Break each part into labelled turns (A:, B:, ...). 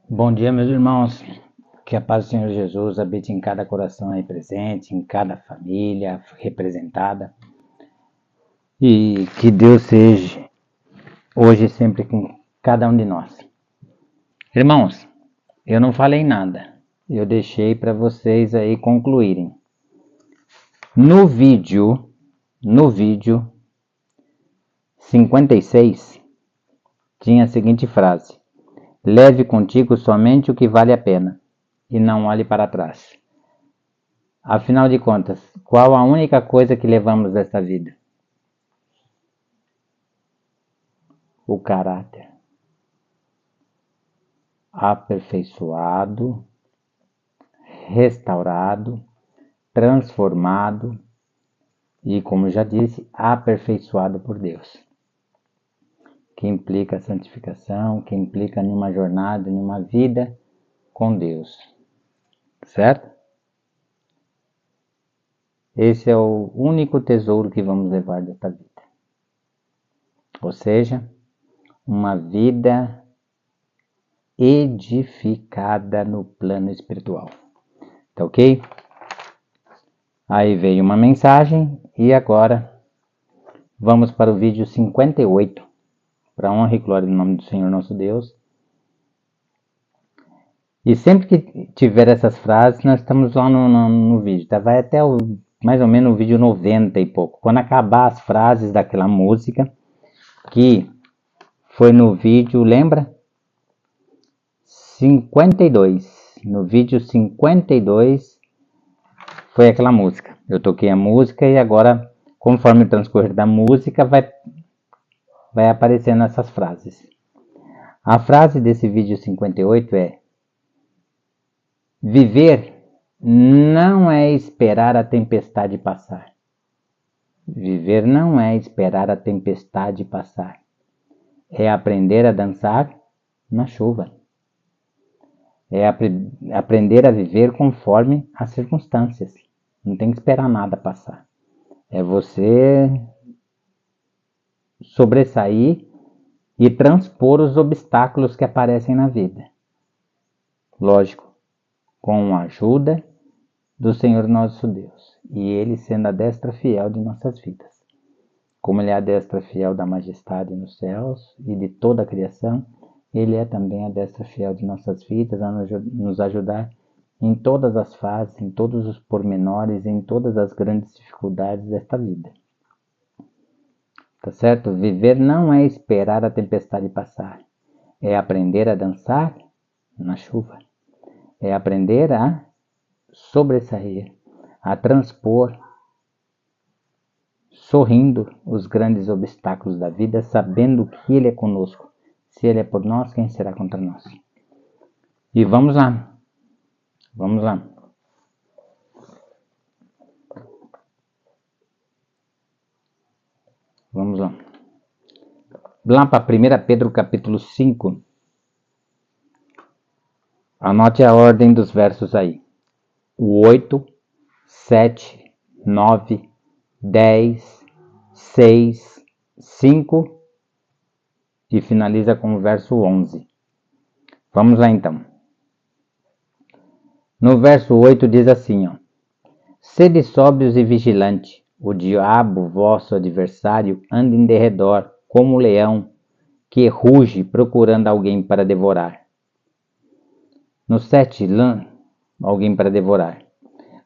A: Bom dia, meus irmãos. Que a paz do Senhor Jesus habite em cada coração aí presente, em cada família representada. E que Deus seja hoje e sempre com cada um de nós. Irmãos, eu não falei nada. Eu deixei para vocês aí concluírem. No vídeo 56, tinha a seguinte frase: leve contigo somente o que vale a pena e não olhe para trás. Afinal de contas, qual a única coisa que levamos desta vida? O caráter aperfeiçoado, restaurado, transformado e, como já disse, aperfeiçoado por Deus. Que implica a santificação, que implica numa jornada, numa vida com Deus. Certo? Esse é o único tesouro que vamos levar desta vida. Ou seja, uma vida edificada no plano espiritual. Tá ok? Aí veio uma mensagem e agora vamos para o vídeo 58, para a honra e glória do nome do Senhor nosso Deus. E sempre que tiver essas frases, nós estamos lá no vídeo, tá? Vai até mais ou menos o vídeo 90 e pouco. Quando acabar as frases daquela música, que foi no vídeo, lembra? 52. No vídeo 52 foi aquela música. Eu toquei a música e agora, conforme o transcorrer da música, vai aparecendo essas frases. A frase desse vídeo 58 é: viver não é esperar a tempestade passar. Viver não é esperar a tempestade passar. É aprender a dançar na chuva. É aprender a viver conforme as circunstâncias. Não tem que esperar nada passar. É você sobressair e transpor os obstáculos que aparecem na vida. Lógico, com a ajuda do Senhor nosso Deus, e Ele sendo a destra fiel de nossas vidas. Como Ele é a destra fiel da majestade nos céus e de toda a criação, Ele é também a destra fiel de nossas vidas, a nos ajudar em todas as fases, em todos os pormenores, em todas as grandes dificuldades desta vida. Tá certo? Viver não é esperar a tempestade passar, é aprender a dançar na chuva, é aprender a sobressair, a transpor, sorrindo os grandes obstáculos da vida, sabendo que Ele é conosco. Se Ele é por nós, quem será contra nós? E vamos lá. Vamos lá. Vamos lá. Lá para 1 Pedro capítulo 5. Anote a ordem dos versos aí. O 8, 7, 9, 10, 6, 5 e finaliza com o verso 11. Vamos lá então. No verso 8 diz assim, ó: sede sóbrios e vigilantes, o diabo, vosso adversário, anda em derredor, como um leão, que ruge procurando alguém para devorar. No 7, alguém para devorar.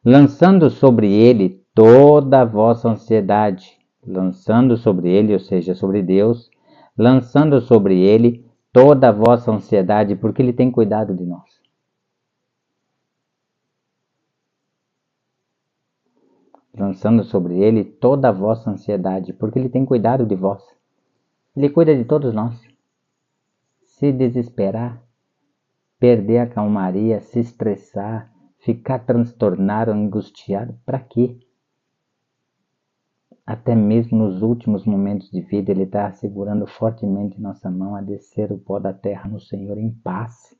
A: Lançando sobre ele toda a vossa ansiedade, lançando sobre ele, ou seja, sobre Deus, lançando sobre ele toda a vossa ansiedade, porque ele tem cuidado de nós. Lançando sobre ele toda a vossa ansiedade, porque ele tem cuidado de vós. Ele cuida de todos nós. Se desesperar, perder a calmaria, se estressar, ficar transtornado, angustiado, para quê? Até mesmo nos últimos momentos de vida, Ele está segurando fortemente nossa mão a descer o pó da terra no Senhor em paz.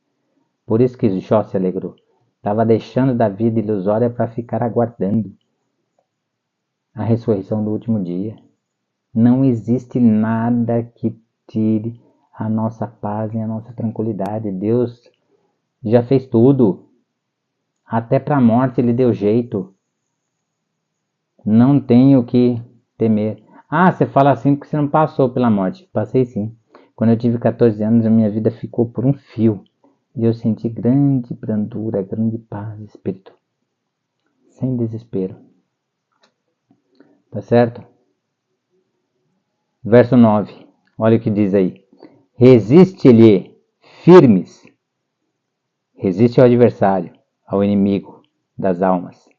A: Por isso que Jó se alegrou. Estava deixando da vida ilusória para ficar aguardando a ressurreição do último dia. Não existe nada que tire a nossa paz e a nossa tranquilidade. Deus Já fez tudo. Até para a morte ele deu jeito. Não tenho o que temer. Ah, você fala assim porque você não passou pela morte. Passei sim. Quando eu tive 14 anos, a minha vida ficou por um fio. E eu senti grande brandura, grande paz de espírito. Sem desespero. Tá certo? Verso 9. Olha o que diz aí. Resiste-lhe firmes. Resiste ao adversário, ao inimigo das almas.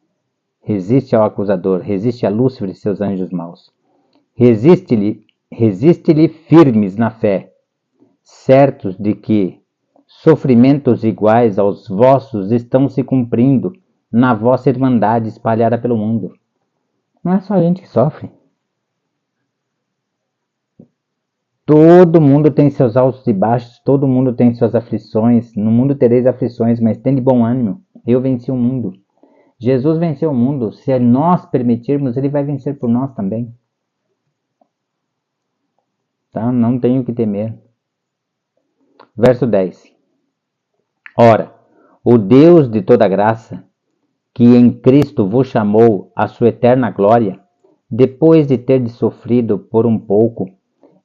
A: Resiste ao acusador. Resiste a Lúcifer e seus anjos maus. Resiste-lhe firmes na fé, certos de que sofrimentos iguais aos vossos estão se cumprindo na vossa irmandade espalhada pelo mundo. Não é só a gente que sofre. Todo mundo tem seus altos e baixos, todo mundo tem suas aflições. No mundo tereis aflições, mas tende bom ânimo. Eu venci o mundo. Jesus venceu o mundo. Se nós permitirmos, ele vai vencer por nós também. Tá? Não tenho o que temer. Verso 10. Ora, o Deus de toda graça, que em Cristo vos chamou à sua eterna glória, depois de ter sofrido por um pouco,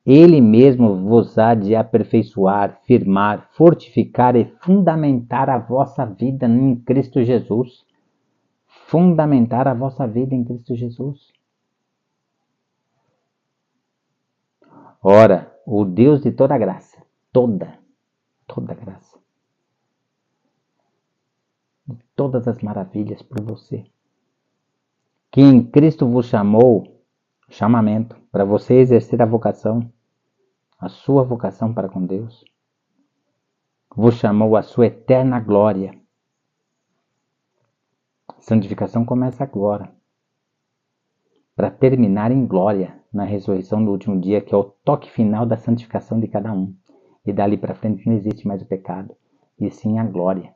A: ele mesmo vos há de aperfeiçoar, firmar, fortificar e fundamentar a vossa vida em Cristo Jesus. Fundamentar a vossa vida em Cristo Jesus. Ora, o Deus de toda graça, toda graça, de todas as maravilhas por você, que em Cristo vos chamou, chamamento, para você exercer a vocação, a sua vocação para com Deus, vos chamou à sua eterna glória. A santificação começa agora, para terminar em glória na ressurreição do último dia, que é o toque final da santificação de cada um. E dali para frente não existe mais o pecado, e sim a glória.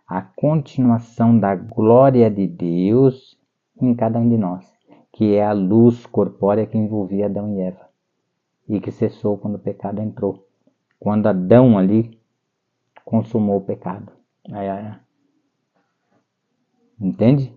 A: A continuação da glória de Deus em cada um de nós, que é a luz corpórea que envolvia Adão e Eva, e que cessou quando o pecado entrou. Quando Adão ali consumou o pecado. Entende?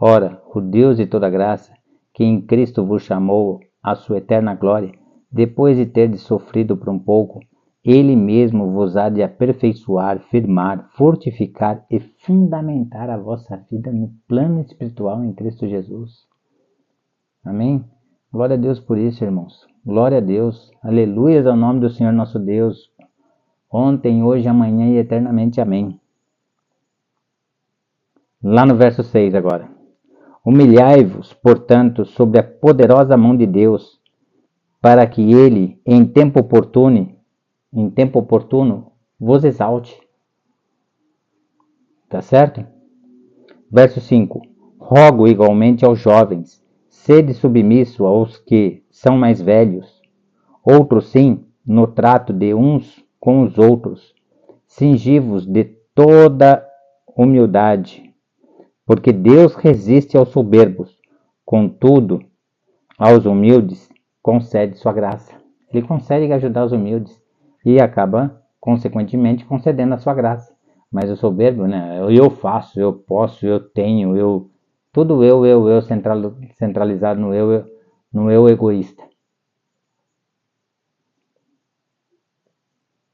A: Ora, o Deus de toda graça, que em Cristo vos chamou à sua eterna glória, depois de terdes sofrido por um pouco, ele mesmo vos há de aperfeiçoar, firmar, fortificar e fundamentar a vossa vida no plano espiritual em Cristo Jesus. Amém? Glória a Deus por isso, irmãos. Glória a Deus. Aleluias ao nome do Senhor nosso Deus. Ontem, hoje, amanhã e eternamente. Amém. Lá no verso 6 agora. Humilhai-vos, portanto, sob a poderosa mão de Deus, para que ele, em tempo oportuno, vos exalte. Tá certo? Verso 5. Rogo igualmente aos jovens, sede submisso aos que são mais velhos. Outros sim, no trato de uns com os outros. Cingi-vos de toda humildade, porque Deus resiste aos soberbos, contudo, aos humildes concede sua graça. Ele consegue ajudar os humildes e acaba, consequentemente, concedendo a sua graça. Mas o soberbo, né? Eu faço, eu posso, eu tenho, eu. Tudo eu, centralizado no eu egoísta.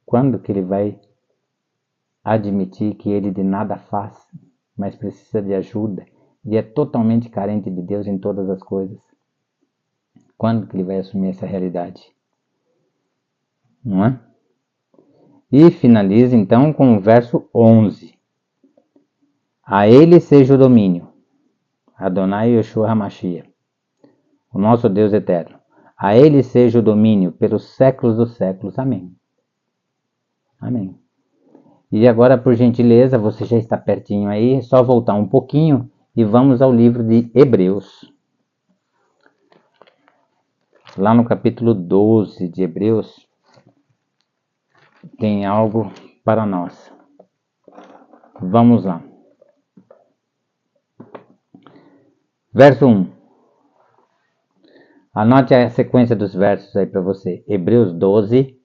A: Quando que ele vai admitir que ele de nada faz, mas precisa de ajuda e é totalmente carente de Deus em todas as coisas? Quando que ele vai assumir essa realidade? Não é? E finaliza então com o verso 11. A ele seja o domínio, Adonai Yeshua HaMashiach, o nosso Deus eterno. A ele seja o domínio pelos séculos dos séculos. Amém. Amém. E agora, por gentileza, você já está pertinho aí, é só voltar um pouquinho e vamos ao livro de Hebreus. Lá no capítulo 12 de Hebreus, tem algo para nós. Vamos lá. Verso 1. Anote a sequência dos versos aí para você. Hebreus 12,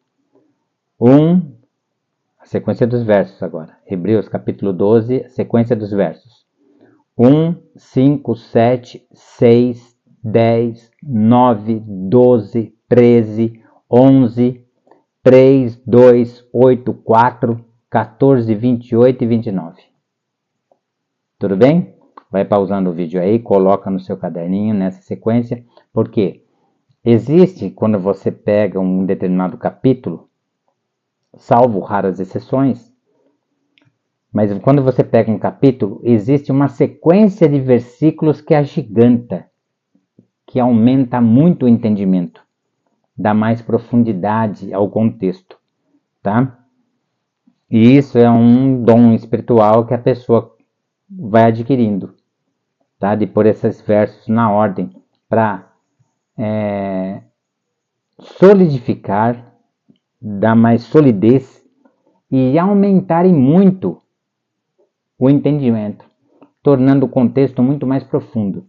A: A sequência dos versos agora. Hebreus capítulo 12, sequência dos versos. 1, 5, 7, 6, 10, 9, 12, 13, 11, 3, 2, 8, 4, 14, 28 e 29. Tudo bem? Vai pausando o vídeo aí, coloca no seu caderninho nessa sequência, porque existe, quando você pega um determinado capítulo, salvo raras exceções, mas quando você pega um capítulo, existe uma sequência de versículos que agiganta, que aumenta muito o entendimento, dá mais profundidade ao contexto, tá? E isso é um dom espiritual que a pessoa vai adquirindo, tá? De pôr esses versos na ordem para solidificar, dar mais solidez e aumentarem muito o entendimento, tornando o contexto muito mais profundo,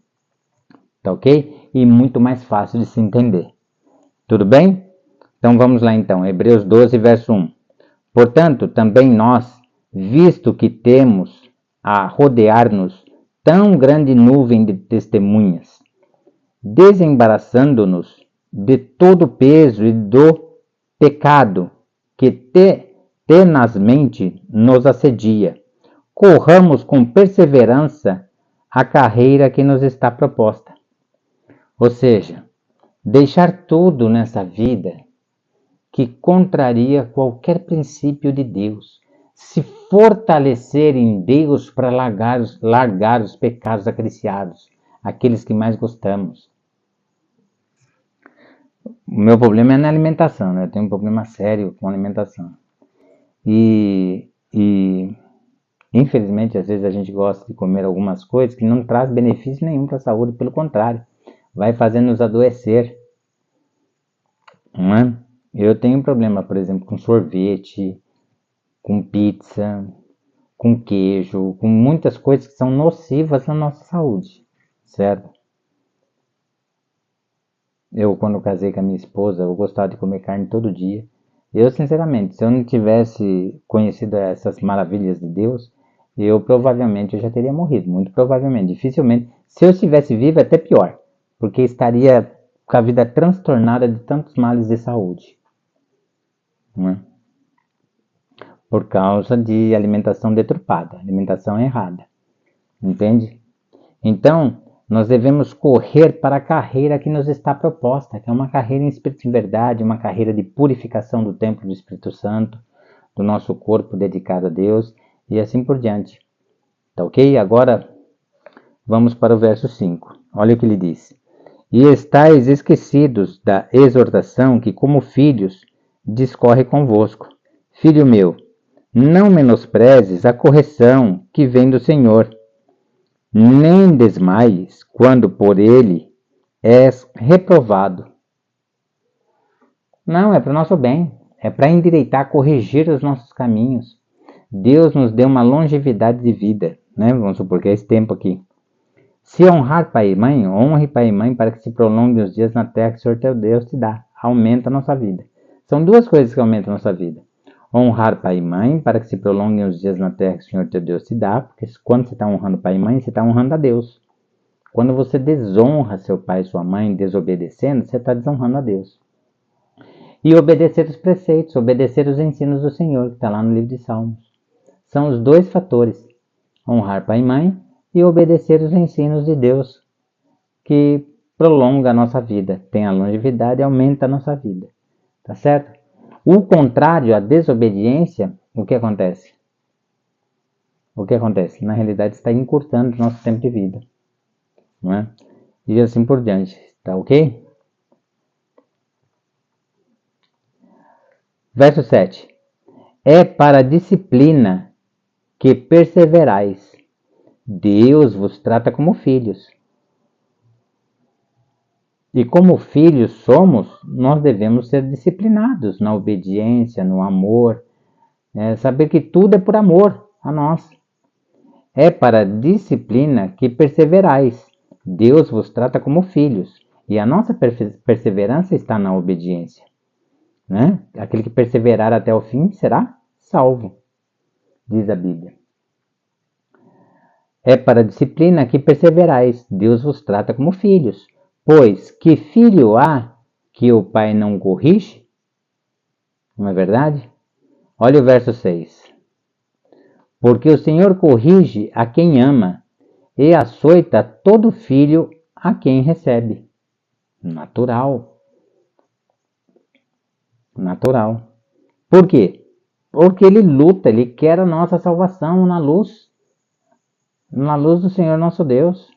A: tá ok? E muito mais fácil de se entender. Tudo bem? Então vamos lá então, Hebreus 12, verso 1. Portanto, também nós, visto que temos a rodear-nos tão grande nuvem de testemunhas, desembaraçando-nos de todo o peso e do pecado que tenazmente nos assedia, corramos com perseverança a carreira que nos está proposta. Ou seja, deixar tudo nessa vida que contraria qualquer princípio de Deus, se fortalecer em Deus para largar os pecados acariciados, aqueles que mais gostamos. O meu problema é na alimentação, né? Eu tenho um problema sério com alimentação. E infelizmente, às vezes a gente gosta de comer algumas coisas que não traz benefício nenhum para a saúde, pelo contrário, vai fazendo nos adoecer. Não é? Eu tenho problema, por exemplo, com sorvete, com pizza, com queijo, com muitas coisas que são nocivas à nossa saúde, certo? Eu, quando casei com a minha esposa, eu gostava de comer carne todo dia. Eu, sinceramente, se eu não tivesse conhecido essas maravilhas de Deus, eu provavelmente já teria morrido, muito provavelmente, dificilmente. Se eu estivesse vivo, é até pior, porque estaria com a vida transtornada de tantos males de saúde. Não é? Por causa de alimentação deturpada, alimentação errada. Entende? Então, nós devemos correr para a carreira que nos está proposta, que é uma carreira em espírito e verdade, uma carreira de purificação do templo do Espírito Santo, do nosso corpo dedicado a Deus e assim por diante. Tá ok? Agora, vamos para o verso 5. Olha o que ele diz. E estáis esquecidos da exortação que, como filhos, discorre convosco. Filho meu, não menosprezes a correção que vem do Senhor, nem desmaies quando por ele és reprovado. Não, é para o nosso bem, é para endireitar, corrigir os nossos caminhos. Deus nos deu uma longevidade de vida, né? Vamos supor que é esse tempo aqui. Se honrar pai e mãe, honre pai e mãe para que se prolonguem os dias na terra que o Senhor teu Deus te dá. Aumenta a nossa vida. São duas coisas que aumentam a nossa vida. Honrar pai e mãe para que se prolonguem os dias na terra que o Senhor teu Deus te dá, porque quando você está honrando pai e mãe, você está honrando a Deus. Quando você desonra seu pai e sua mãe desobedecendo, você está desonrando a Deus. E obedecer os preceitos, obedecer os ensinos do Senhor, que está lá no livro de Salmos. São os dois fatores, honrar pai e mãe e obedecer os ensinos de Deus, que prolonga a nossa vida, tem a longevidade e aumenta a nossa vida. Tá certo? O contrário, a desobediência, o que acontece? O que acontece? Na realidade está encurtando o nosso tempo de vida. Não é? E assim por diante. Tá ok? Verso 7. É para a disciplina que perseverais. Deus vos trata como filhos. E como filhos somos, nós devemos ser disciplinados na obediência, no amor. Saber que tudo é por amor a nós. É para a disciplina que perseverais. Deus vos trata como filhos. E a nossa perseverança está na obediência. né? Aquele que perseverar até o fim será salvo, diz a Bíblia. É para a disciplina que perseverais, Deus vos trata como filhos. Pois que filho há que o pai não corrige? Não é verdade? Olha o verso 6. Porque o Senhor corrige a quem ama e açoita todo filho a quem recebe. Natural. Natural. Por quê? Porque ele luta, ele quer a nossa salvação na luz do Senhor nosso Deus.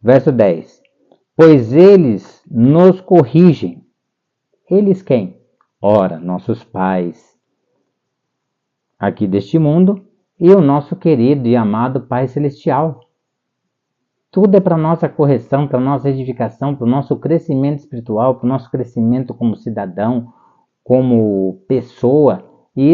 A: Verso 10. Pois eles nos corrigem. Eles quem? Ora, nossos pais aqui deste mundo e o nosso querido e amado Pai Celestial. Tudo é para nossa correção, para nossa edificação, para o nosso crescimento espiritual, para o nosso crescimento como cidadão, como pessoa e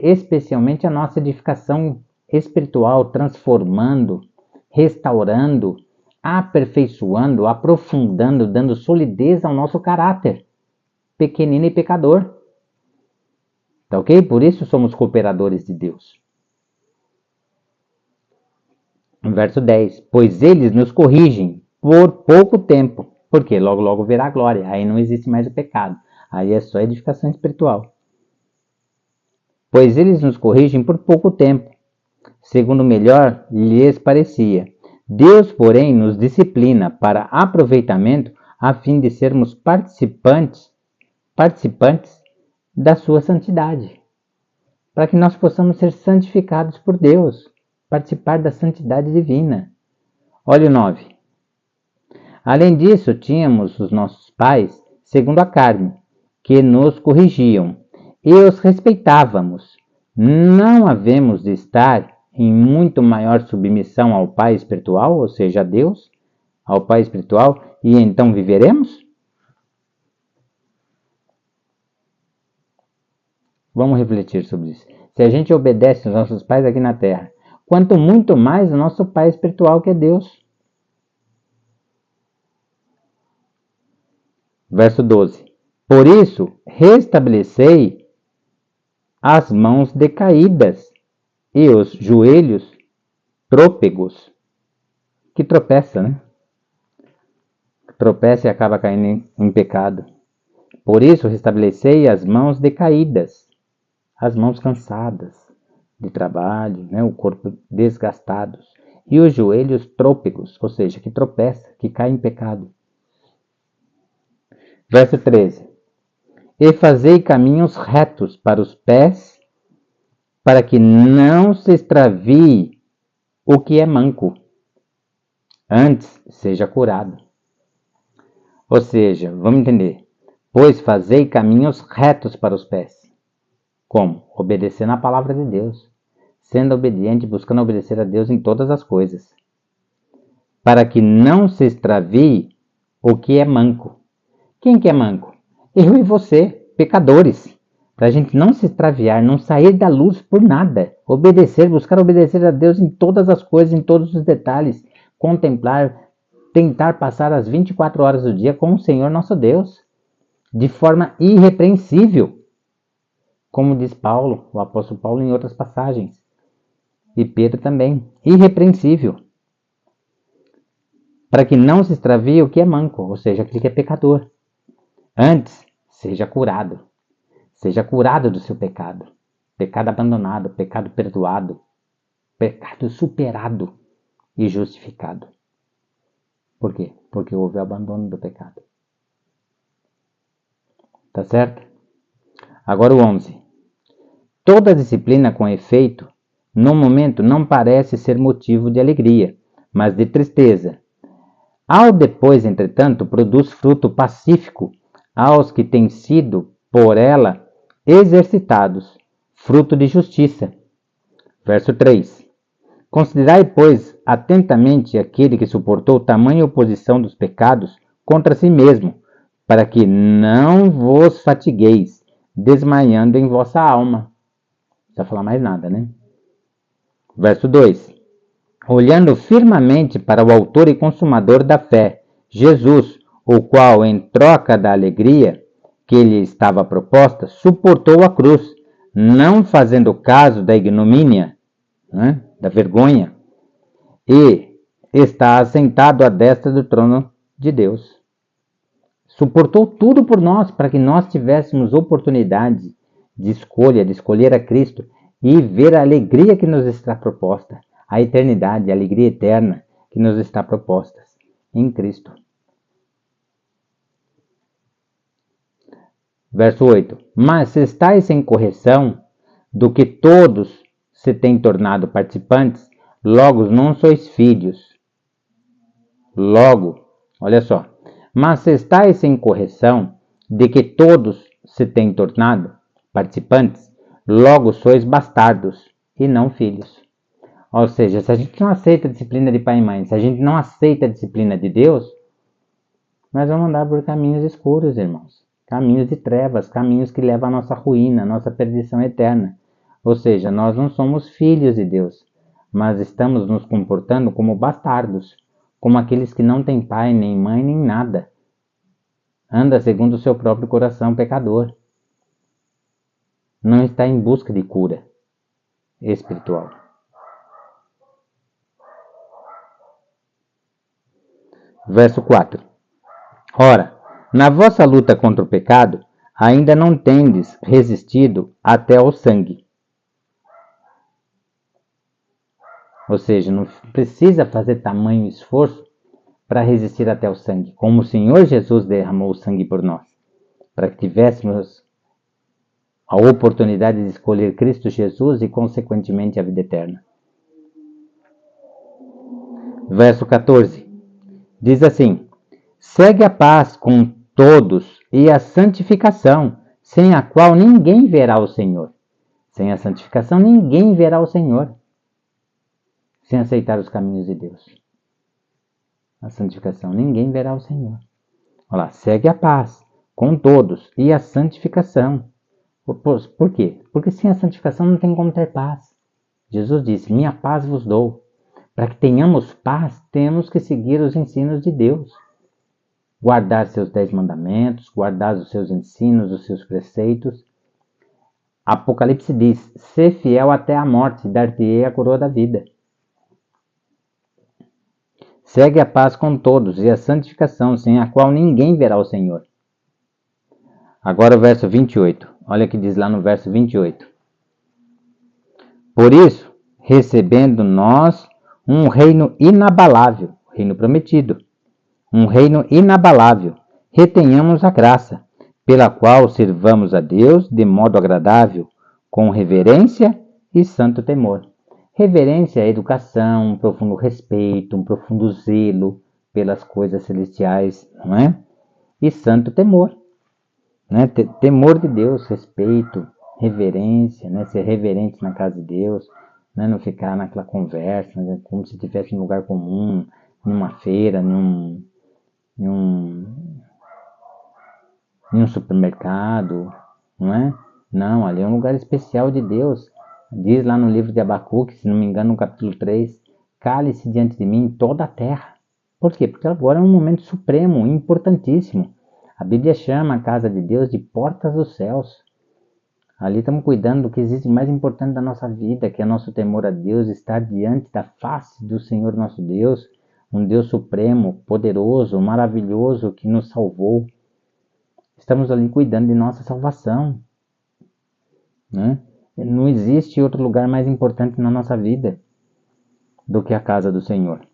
A: especialmente a nossa edificação espiritual, transformando, restaurando, aperfeiçoando, aprofundando, dando solidez ao nosso caráter, pequenino e pecador. Tá ok? Por isso somos cooperadores de Deus. Verso 10. Pois eles nos corrigem por pouco tempo. Porque logo, logo virá a glória. Aí não existe mais o pecado. Aí é só edificação espiritual. Pois eles nos corrigem por pouco tempo, segundo melhor lhes parecia. Deus, porém, nos disciplina para aproveitamento, a fim de sermos participantes da sua santidade. Para que nós possamos ser santificados por Deus, participar da santidade divina. Olha o 9. Além disso, tínhamos os nossos pais, segundo a carne, que nos corrigiam, e os respeitávamos. Não havemos de estar em muito maior submissão ao Pai espiritual, ou seja, a Deus, ao Pai espiritual, e então viveremos? Vamos refletir sobre isso. Se a gente obedece aos nossos pais aqui na terra, quanto muito mais o nosso Pai espiritual que é Deus. Verso 12. Por isso, restabelecei as mãos decaídas e os joelhos trôpegos. Que tropeça, né? Tropeça e acaba caindo em pecado. Por isso, restabelecei as mãos decaídas, as mãos cansadas de trabalho, né? O corpo desgastados, e os joelhos trôpegos, ou seja, que tropeça, que cai em pecado. Verso 13. E fazei caminhos retos para os pés, para que não se extravie o que é manco, antes seja curado. Ou seja, vamos entender. Pois fazei caminhos retos para os pés. Como? Obedecendo a palavra de Deus. Sendo obediente, buscando obedecer a Deus em todas as coisas. Para que não se extravie o que é manco. Quem que é manco? Eu e você, pecadores. Para a gente não se extraviar, não sair da luz por nada. Obedecer, buscar obedecer a Deus em todas as coisas, em todos os detalhes. Contemplar, tentar passar as 24 horas do dia com o Senhor nosso Deus. De forma irrepreensível. Como diz Paulo, o apóstolo Paulo em outras passagens. E Pedro também. Irrepreensível. Para que não se extravie o que é manco, ou seja, aquele que é pecador. Antes, seja curado. Seja curado do seu pecado. Pecado abandonado, pecado perdoado, pecado superado e justificado. Por quê? Porque houve o abandono do pecado. Tá certo? Agora o 11. Toda disciplina com efeito, no momento não parece ser motivo de alegria, mas de tristeza. Ao depois, entretanto, produz fruto pacífico aos que têm sido, por ela, exercitados, fruto de justiça. Verso 3. Considerai, pois, atentamente aquele que suportou tamanha oposição dos pecados contra si mesmo, para que não vos fatigueis, desmaiando em vossa alma. Não precisa falar mais nada, né? Verso 2. Olhando firmemente para o autor e consumador da fé, Jesus, o qual, em troca da alegria que lhe estava proposta, suportou a cruz, não fazendo caso da ignomínia, né, da vergonha, e está assentado à destra do trono de Deus. Suportou tudo por nós, para que nós tivéssemos oportunidade de escolher a Cristo e ver a alegria que nos está proposta, a eternidade, a alegria eterna que nos está proposta em Cristo. Verso 8. Mas se estáis sem correção, do que todos se têm tornado participantes, logo não sois filhos. Logo, olha só. Mas se estáis sem correção, de que todos se têm tornado participantes, logo sois bastardos e não filhos. Ou seja, se a gente não aceita a disciplina de pai e mãe, se a gente não aceita a disciplina de Deus, nós vamos andar por caminhos escuros, irmãos. Caminhos de trevas, caminhos que levam à nossa ruína, à nossa perdição eterna. Ou seja, nós não somos filhos de Deus, mas estamos nos comportando como bastardos, como aqueles que não têm pai, nem mãe, nem nada. Anda segundo o seu próprio coração pecador. Não está em busca de cura espiritual. Verso 4. Ora, na vossa luta contra o pecado, ainda não tendes resistido até ao sangue. Ou seja, não precisa fazer tamanho esforço para resistir até o sangue, como o Senhor Jesus derramou o sangue por nós, para que tivéssemos a oportunidade de escolher Cristo Jesus e, consequentemente, a vida eterna. Verso 14. Diz assim: segue a paz com todos e a santificação, sem a qual ninguém verá o Senhor. Sem a santificação, ninguém verá o Senhor. Sem aceitar os caminhos de Deus. A santificação, ninguém verá o Senhor. Olha lá, segue a paz com todos e a santificação. Por quê? Porque sem a santificação não tem como ter paz. Jesus disse: minha paz vos dou. Para que tenhamos paz, temos que seguir os ensinos de Deus. Guardar seus 10 mandamentos, guardar os seus ensinos, os seus preceitos. Apocalipse diz: ser fiel até a morte, dar-te-ei a coroa da vida. Segue a paz com todos e a santificação, sem a qual ninguém verá o Senhor. Agora o verso 28. Olha o que diz lá no verso 28. Por isso, recebendo nós um reino inabalável, reino prometido, um reino inabalável, retenhamos a graça, pela qual servamos a Deus de modo agradável, com reverência e santo temor. Reverência é educação, um profundo respeito, um profundo zelo pelas coisas celestiais, não é? E santo temor, né? Temor de Deus, respeito, reverência, né? Ser reverente na casa de Deus, né? Não ficar naquela conversa, né? Como se estivesse em um lugar comum, numa feira, num supermercado, não é? Não, ali é um lugar especial de Deus. Diz lá no livro de Abacuque, se não me engano, no capítulo 3, cale-se diante de mim toda a terra. Por quê? Porque agora é um momento supremo, importantíssimo. A Bíblia chama a casa de Deus de portas dos céus. Ali estamos cuidando do que existe mais importante da nossa vida, que é nosso temor a Deus, estar diante da face do Senhor nosso Deus, um Deus supremo, poderoso, maravilhoso, que nos salvou. Estamos ali cuidando de nossa salvação, né? Não existe outro lugar mais importante na nossa vida do que a casa do Senhor.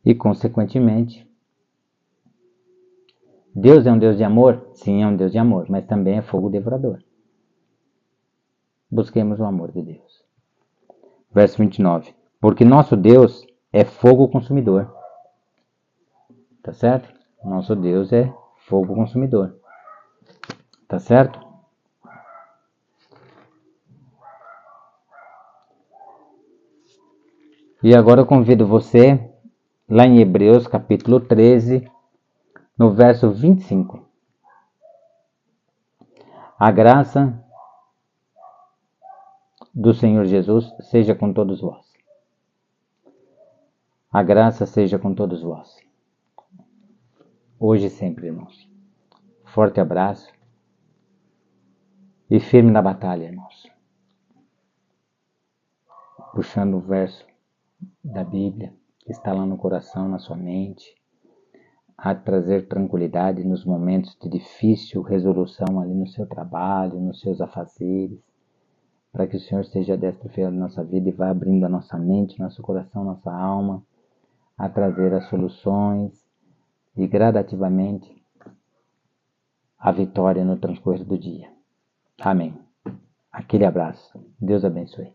A: E, consequentemente, Deus é um Deus de amor? Sim, é um Deus de amor, mas também é fogo devorador. Busquemos o amor de Deus. Verso 29. Porque nosso Deus é fogo consumidor. Tá certo? Nosso Deus é fogo consumidor. Tá certo? E agora eu convido você, lá em Hebreus capítulo 13, no verso 25. A graça do Senhor Jesus seja com todos vós. A graça seja com todos vós. Hoje e sempre, irmãos. Forte abraço e firme na batalha, irmãos. Puxando o verso da Bíblia, que está lá no coração, na sua mente, a trazer tranquilidade nos momentos de difícil resolução ali no seu trabalho, nos seus afazeres, para que o Senhor seja destro e fiel na nossa vida e vá abrindo a nossa mente, nosso coração, nossa alma, a trazer as soluções e gradativamente a vitória no transcorrer do dia. Amém. Aquele abraço. Deus abençoe.